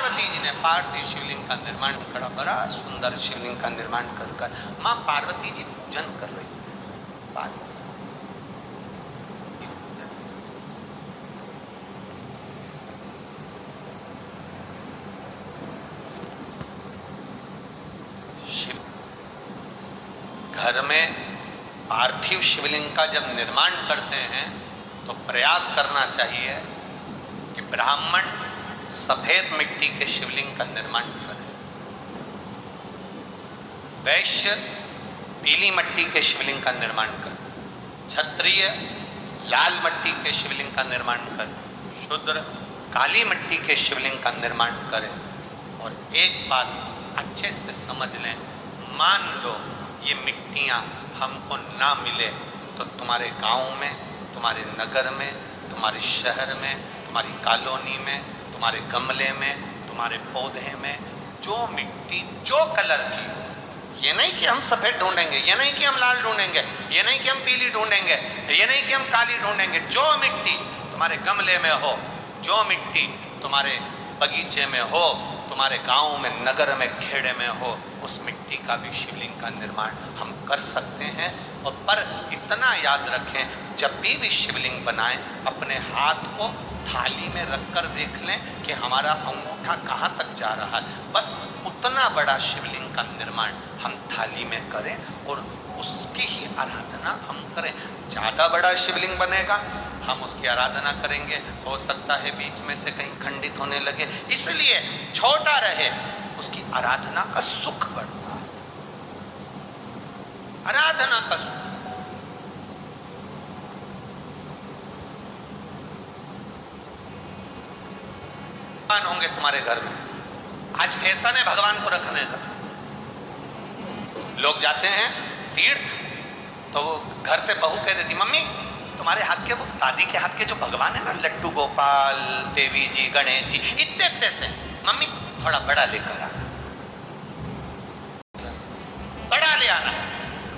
पार्वती जी ने पार्थिव शिवलिंग का निर्माण करा, बड़ा सुंदर शिवलिंग का निर्माण कर माँ पार्वती जी पूजन कर रही है। पार्वती शिव घर में पार्थिव शिवलिंग का जब निर्माण करते हैं तो प्रयास करना चाहिए कि ब्राह्मण सफेद मिट्टी के शिवलिंग का निर्माण करें, वैश्य पीली मिट्टी के शिवलिंग का निर्माण करें, क्षत्रिय लाल मिट्टी के शिवलिंग का निर्माण करें, शूद्र काली मिट्टी के शिवलिंग का निर्माण करें। और एक बात अच्छे से समझ लें, मान लो ये मिट्टियाँ हमको ना मिले तो तुम्हारे गांव में, तुम्हारे नगर में, तुम्हारे शहर में, तुम्हारी कॉलोनी में, तुम्हारे गमले में, तुम्हारे पौधे में जो मिट्टी जो कलर की हो, ये नहीं कि हम सफेद ढूंढेंगे, ये नहीं कि हम लाल ढूंढेंगे, ये नहीं कि हम पीली ढूंढेंगे, ये नहीं कि हम काली ढूंढेंगे, जो मिट्टी तुम्हारे गमले में हो, जो मिट्टी तुम्हारे बगीचे में हो, तुम्हारे गांव में, नगर में, खेड़े में हो, उस मिट्टी का भी शिवलिंग का निर्माण हम कर सकते हैं। और पर इतना याद रखें, जब भी शिवलिंग बनाएं अपने हाथ को थाली में रखकर देख लें कि हमारा अंगूठा कहाँ तक जा रहा है। बस उतना बड़ा शिवलिंग का निर्माण हम थाली में करें और उसकी ही आराधना हम करें। ज़्यादा बड़ा शिवलिंग बनेगा, हम उसकी आराधना करेंगे, हो सकता है बीच में से कहीं खंडित होने लगे, इसलिए छोटा रहे, उसकी आराधना का सुख बढ़ता है, आराधना का सुख। भगवान होंगे तुम्हारे घर में, आज फैशन है भगवान को रखने का। लोग जाते हैं तीर्थ तो वो घर से बहू कह देती, मम्मी तुम्हारे हाथ के, वो दादी के हाथ के जो भगवान है ना, लड्डू गोपाल, देवी जी, गणेश जी, इतने इतने से, मम्मी थोड़ा बड़ा लेकर आ, बड़ा ले आना।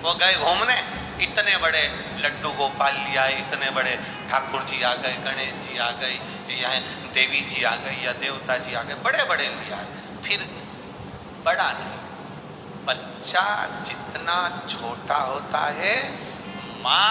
वो गए घूमने, इतने बड़े लड्डू गोपाल लिया, इतने बड़े ठाकुर जी आ गए, गणेश जी आ गए, यहाँ देवी जी आ गई या देवता जी आ गए, बड़े बड़े लिया, फिर बड़ा नहीं। बच्चा जितना छोटा होता है, माँ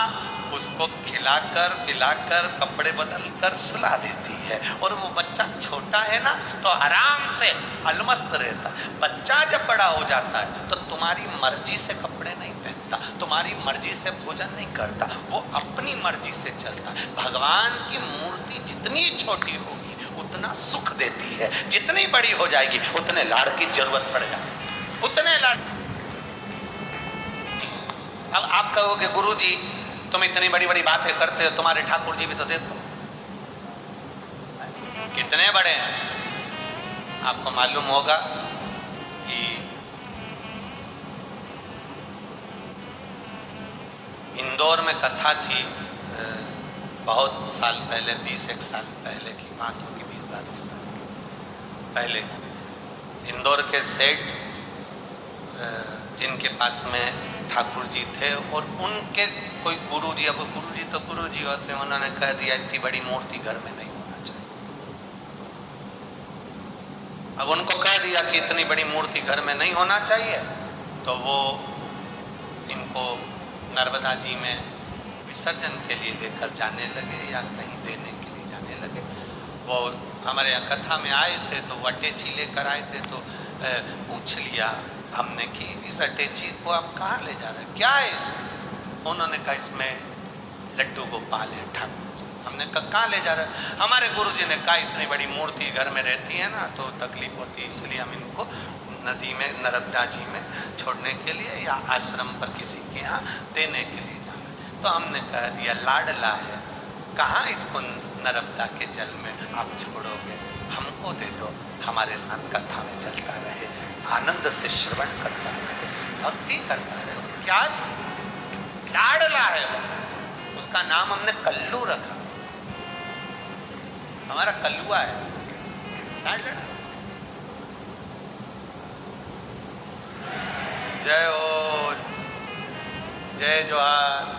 उसको खिलाकर पिलाकर कपड़े बदलकर सुला देती है, और वो बच्चा छोटा है ना तो आराम से अलमस्त रहता। बच्चा जब बड़ा हो जाता है तो तुम्हारी मर्जी से कपड़े नहीं पहनता, तुम्हारी मर्जी से भोजन नहीं करता, वो अपनी मर्जी से चलता। भगवान की मूर्ति जितनी छोटी होगी उतना सुख देती है, जितनी बड़ी हो जाएगी उतने लाड़ की जरूरत पड़ जाएगी, उतने लाड़। अब आप कहोगे गुरुजी तुम इतनी बड़ी बड़ी बातें करते हो, तुम्हारे ठाकुर जी भी तो देखो कितने बड़े हैं। आपको मालूम होगा कि इंदौर में कथा थी, बहुत साल पहले, 20-1 साल पहले की बात होगी, 20-22 साल पहले। इंदौर के सेठ जिनके पास में ठाकुर जी थे, और उनके कोई गुरुजी, अब गुरुजी तो गुरुजी होते हैं, उन्होंने कह दिया इतनी बड़ी मूर्ति घर में नहीं होना चाहिए। अब उनको कह दिया कि इतनी बड़ी मूर्ति घर में नहीं होना चाहिए, तो वो इनको नर्मदा जी में विसर्जन के लिए लेकर जाने लगे या कहीं देने के लिए जाने लगे। वो हमारे यहाँ कथा में आए थे तो अटैची लेकर आए थे, तो पूछ लिया हमने कि इस अटैची को आप कहाँ ले जा रहे हैं, क्या है इस? उन्होंने कहा इसमें लड्डू गोपाल है ठाकुर जी। हमने कहा कहाँ ले जा रहे हैं? हमारे गुरुजी ने कहा इतनी बड़ी मूर्ति घर में रहती है ना तो तकलीफ होती है, इसलिए हम इनको नदी में, नर्मदा जी में छोड़ने के लिए या आश्रम पर किसी के यहाँ देने के लिए जा रहे हैं। तो हमने कह दिया लाडला है, कहाँ इसको नर्मदा के जल में आप छोड़ोगे, हमको दे दो, हमारे साथ कथा में चलता रहे, आनंद से श्रवण करता रहे, भक्ति करता रहे। क्या लाडला है वो, उसका नाम हमने कल्लू रखा, हमारा कल्लुआ है लाडला। जय हो, जय जोहार।